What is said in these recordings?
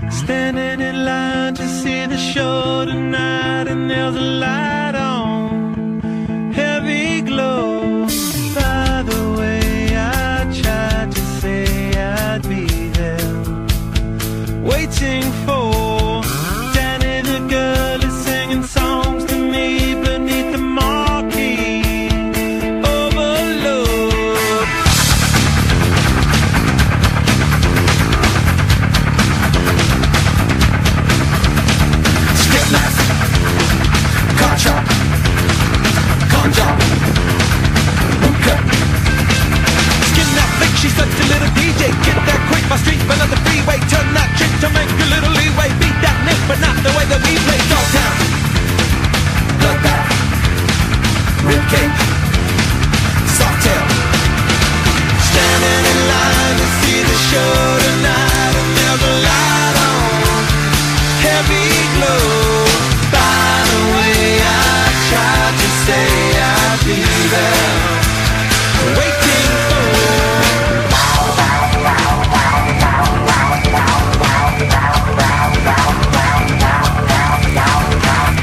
Standing in line to see the show tonight, and there's a light on, heavy glow. By the way, I tried to say I'd be there, waiting for Danny the girl is singing songs to me beneath the marquee. Overload. Skip knife, car chop, con job, hookah. Skin that flick, she's such a little DJ. Get that quick, my street, but not the freeway. Turn that chick to make a little leeway. Beat that nick, but not the way that we play. Dogtown, bloodbath, ribcage, soft tail. Standing in line to see the show tonight, and there's a light on, heavy glow. By the way, I tried to say I'd be there, waiting for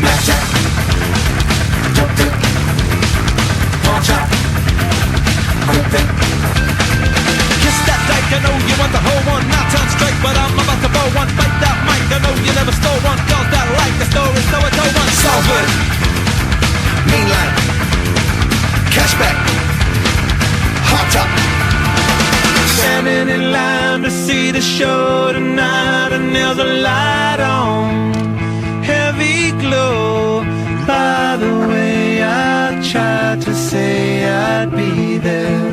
blackjack, jump it, pawn chop, quick pick. Kiss that dyke, I know you want the whole one. Not turn straight, but I'm about to blow one. Fight that mic, I know you never stole one. Girls that like the story, so I told one. Salford, mean line, cashback, hot top. Standing in line to see the show tonight, and there's a light on, heavy glow. By the way, I tried to say I'd be there,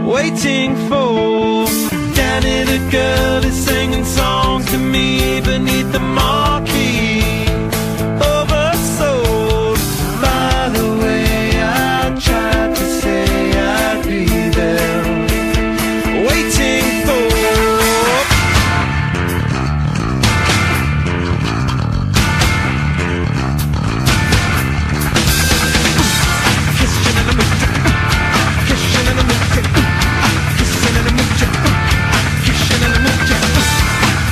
waiting for Danny the girl is singing songs to me beneath the marquee. Oversold. By the way, I tried to say I'd be there, waiting for kissing and a mooching, kissing and a mooching, kissing and a mooching, kissing and a mooching,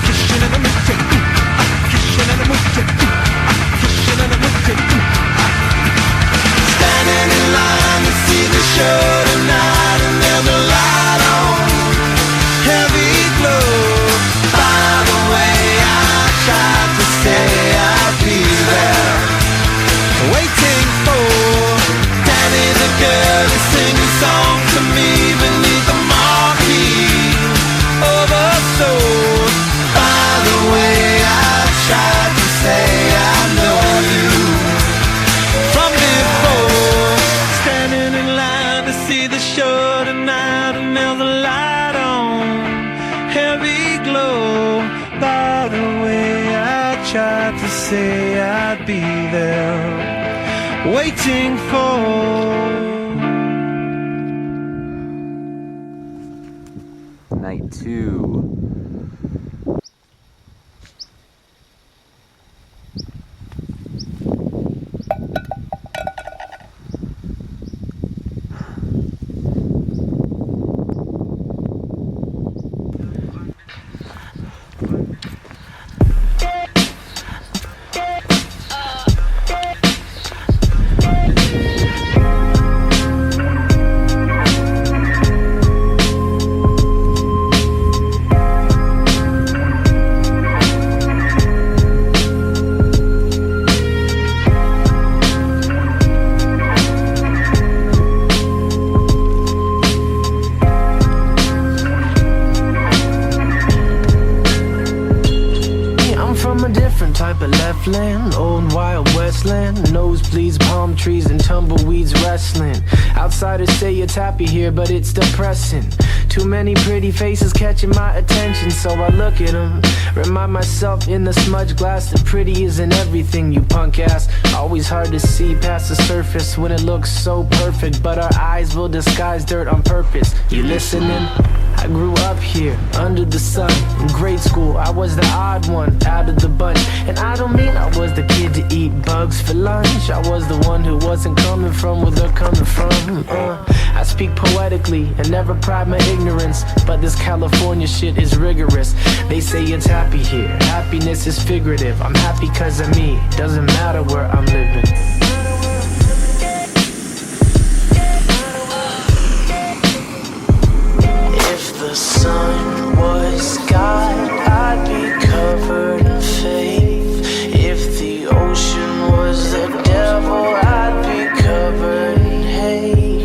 kissing and a mooching, kissing and a mooching, kissing and a mooching. Standing in line to see the show tonight, and there's a light on, heavy glow. By the way, I tried to say I'd be there, waiting for Danny the girl to sing a song to me beneath the marquee. Oversold. By the way, I tried to say I know you from before. Standing in line to see the show tonight, and there's a light on, heavy glow. By the way, I tried to say I'd be there, waiting for Night 2. type of left land, old wild westland, nosebleeds, palm trees, and tumbleweeds wrestling. Outsiders say it's happy here, but it's depressing. Too many pretty faces catching my attention, so I look at them. Remind myself in the smudge glass that pretty isn't everything, you punk ass. Always hard to see past the surface when it looks so perfect, but our eyes will disguise dirt on purpose. You listening? I grew up here, under the sun. In grade school, I was the odd one out of the bunch. And I don't mean I was the kid to eat bugs for lunch. I was the one who wasn't coming from where they're coming from. I speak poetically and never pride my ignorance, but this California shit is rigorous. They say it's happy here, happiness is figurative. I'm happy cause of me, doesn't matter where I'm living. If the sun was God, I'd be covered in faith. If the ocean was the devil, I'd be covered in hate.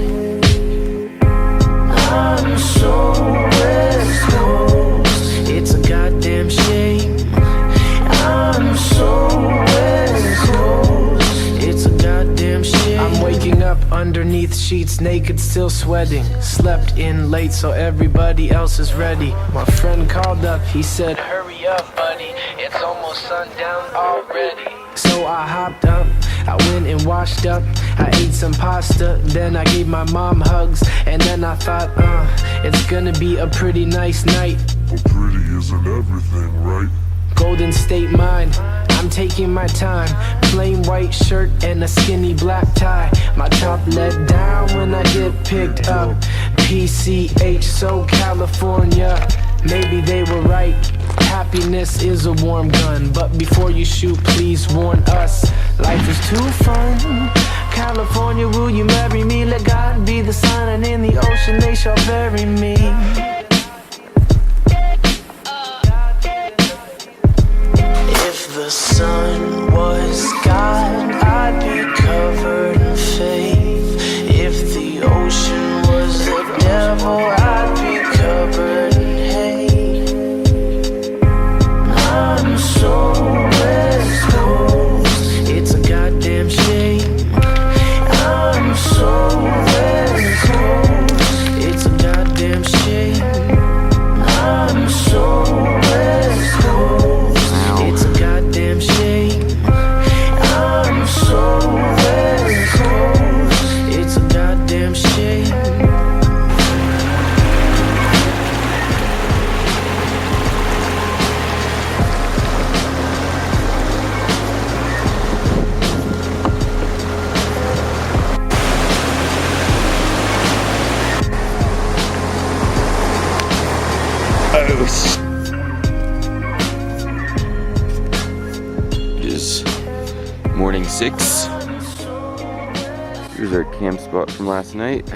I'm so West Coast, it's a goddamn shame. I'm so West Coast, it's a goddamn shame. I'm waking up underneath sheets, naked, still sweating. Slept in late so everybody else is ready. My friend called up, he said, hurry up buddy, it's almost sundown already. So I hopped up, I went and washed up, I ate some pasta, then I gave my mom hugs. And then I thought, it's gonna be a pretty nice night. Well, pretty isn't everything, right? Golden State Mine, I'm taking my time. Plain white shirt and a skinny black tie. My top let down when I get picked up. PCH, so California. Maybe they were right, happiness is a warm gun. But before you shoot, please warn us, life is too fun. California, will you marry me? Let God be the sun, and in the ocean they shall bury me. If the sun was God, I'd be covered in faith. If the ocean was the devil, I'd be covered in hate. I'm so West Coast, it's a goddamn shame. I'm so West Coast, it's a goddamn shame. I'm so West Coast, it's a goddamn shame. I'm so West Coast, it's a goddamn shame. It is morning 6. Here's our camp spot from last night.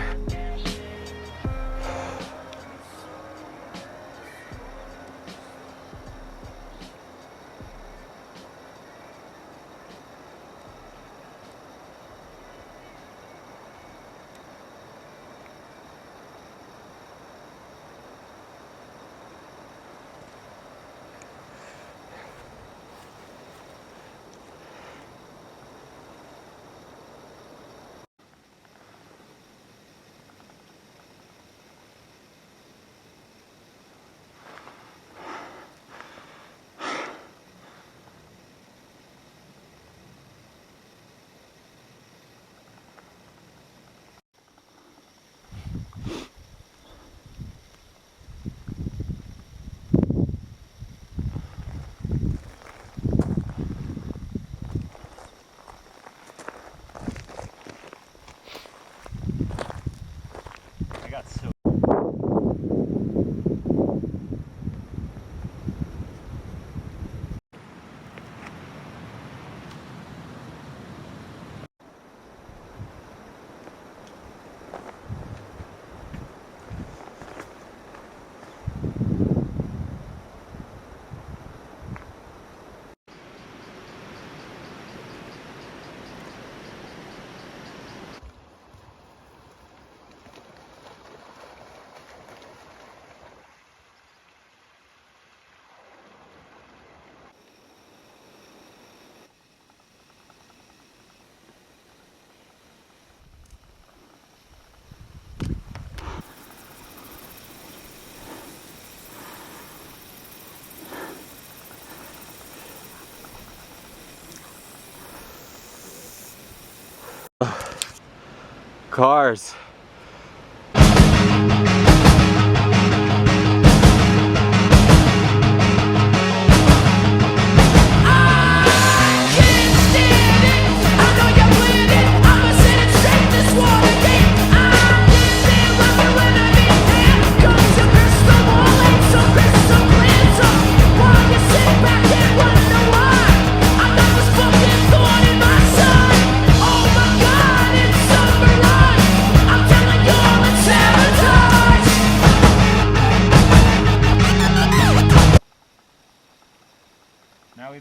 Cars.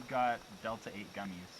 got Delta 8 gummies.